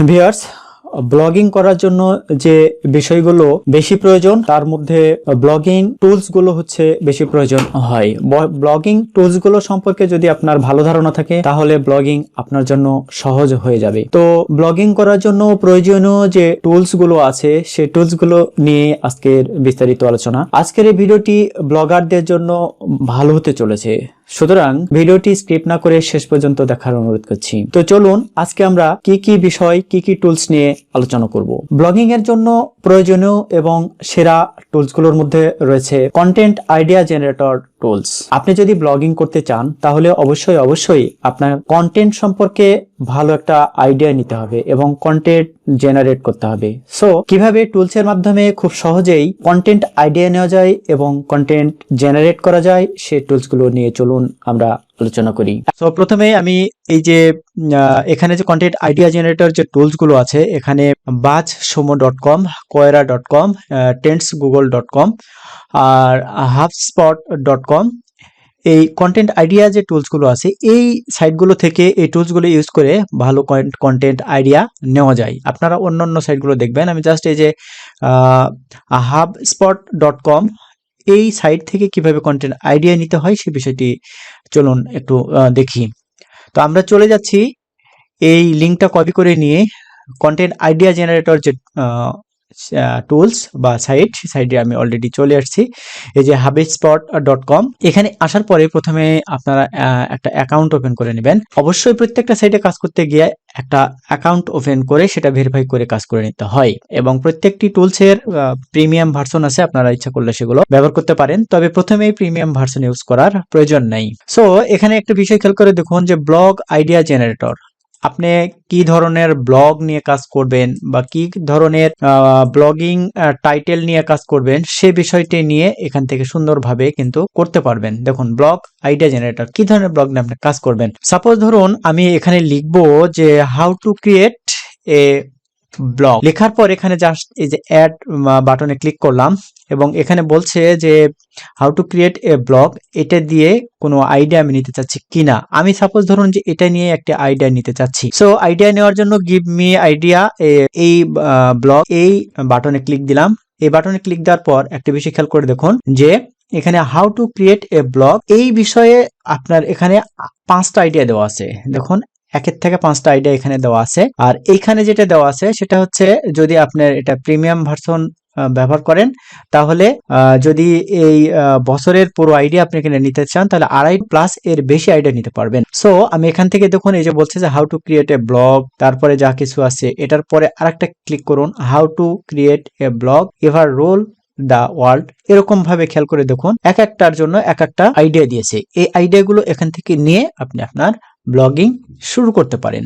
Viewers, blogging করার জন্য যে বিষয়গুলো বেশি প্রয়োজন তার মধ্যে ব্লগিং টুলস গুলো হচ্ছে বেশি প্রয়োজন হয়। ব্লগিং টুলস গুলো সম্পর্কে যদি আপনার ভালো ধারণা থাকে তাহলে ব্লগিং আপনার জন্য সহজ হয়ে যাবে। তো ব্লগিং করার জন্য প্রয়োজনীয় যে টুলস গুলো আছে সেই টুলস গুলো নিয়ে আজকের বিস্তারিত আলোচনা। আজকের এই ভিডিওটি ব্লগারদের জন্য ভালো হতে চলেছে, সুতরাং ভিডিওটি স্কিপ না করে শেষ পর্যন্ত দেখার অনুরোধ করছি। তো চলুন আজকে আমরা কি কি বিষয় কি কি টুলস নিয়ে আলোচনা করব। ব্লগিং এর জন্য প্রয়োজনীয় এবং সেরা টুলস গুলোর মধ্যে রয়েছে কন্টেন্ট আইডিয়া জেনারেটর টুলস। আপনি যদি ব্লগিং করতে চান তাহলে অবশ্যই আপনার কন্টেন্ট সম্পর্কে ভালো একটা আইডিয়া নিতে হবে এবং কন্টেন্ট জেনারেট করতে হবে। সো কিভাবে টুলস এর মাধ্যমে খুব সহজেই কন্টেন্ট আইডিয়া নেওয়া যায় এবং কন্টেন্ট জেনারেট করা যায় সেই টুলস গুলো নিয়ে চলুন আমরা আলোচনা করি। তো প্রথমে আমি এই যে এখানে যে কন্টেন্ট আইডিয়া জেনারেটর যে টুলস গুলো আছে, এখানে buzzsumo.com, koera.com, tentsgoogle.com আর hubspot.com, এই কন্টেন্ট আইডিয়া যে টুলস গুলো আছে এই সাইটগুলো থেকে এই টুলস গুলো ইউজ করে ভালো কন্টেন্ট আইডিয়া নেওয়া যায়। আপনারা অন্যান্য সাইটগুলো দেখবেন, আমি জাস্ট এই যে hubspot.com এই সাইট থেকে কিভাবে কন্টেন্ট আইডিয়া নিতে হয় সেই বিষয়টি চলুন একটু দেখি। তো আমরা চলে যাচ্ছি এই লিঙ্কটা কপি করে নিয়ে কন্টেন্ট আইডিয়া জেনারেটর যে টুলস বা সাইটে আমি অলরেডি চলে আসছি। এই যে hubspot.com, এখানে আসার পরে প্রথমে আপনারা একটা অ্যাকাউন্ট ওপেন করে নেবেন। অবশ্যই প্রত্যেকটা সাইটে কাজ করতে গিয়ে একটা অ্যাকাউন্ট ওপেন করে সেটা ভেরিফাই করে কাজ করে নিতে হয় এবং প্রত্যেকটি টুলসের প্রিমিয়াম ভার্সন আছে, আপনারা ইচ্ছা করলে সেগুলো ব্যবহার করতে পারেন, তবে প্রথমেই প্রিমিয়াম ভার্সন ইউজ করার প্রয়োজন নেই। সো এখানে একটা বিষয় খেয়াল করে দেখুন যে ব্লগ আইডিয়া জেনারেটর। আপনি কি ধরনের ব্লগ নিয়ে কাজ করবেন বা কি ধরনের ব্লগিং টাইটেল নিয়ে কাজ করবেন সে বিষয়টি নিয়ে এখান থেকে সুন্দরভাবে কিন্তু করতে পারবেন। দেখুন ব্লগ আইডিয়া জেনারেটর, কি ধরনের ব্লগ নিয়ে আপনি কাজ করবেন। সাপোজ ধরুন আমি এখানে লিখবো যে how to create a blog. লেখার পর এখানে জাস্ট এই যে অ্যাড বাটনে ক্লিক করলাম এবং এখানে বলছে যে how to create a blog, এটা দিয়ে কোনো আইডিয়া আমি নিতে চাচ্ছি কিনা। আমি সাপোজ ধরুন যে এটা নিয়ে একটা আইডিয়া নিতে চাচ্ছি। সো আইডিয়া নেওয়ার জন্য গিভ মি আইডিয়া, এই ব্লগ এই বাটনে ক্লিক দিলাম। এই বাটনে ক্লিক দেওয়ার পর একটা বিষয় খেয়াল করে দেখুন যে এখানে how to create a blog এই বিষয়ে আপনার এখানে 5টা আইডিয়া দেওয়া আছে। দেখুন 1 থেকে 5টা আইডিয়া এখানে দেওয়া আছে। আর এইখানে যেটা দেওয়া আছে সেটা হচ্ছে যদি আপনার এটা প্রিমিয়াম ভার্সন ব্যবহার করেন তাহলে যদি এই বছরের পুরো আইডিয়া আপনি এখানে নিতে চান তাহলে 2.5+ এর বেশি আইডিয়া নিতে পারবেন। সো আমি এখান থেকে দেখুন এই যে বলছে যে how to create a blog, তারপরে যা কিছু আছে এটার পরে আরেকটা ক্লিক করুন how to create a blog ever role the world. এরকম ভাবে খেয়াল করে দেখুন এক একটার জন্য এক একটা আইডিয়া দিয়েছে। এই আইডিয়াগুলো এখান থেকে নিয়ে আপনি আপনার ব্লগিং শুরু করতে পারেন।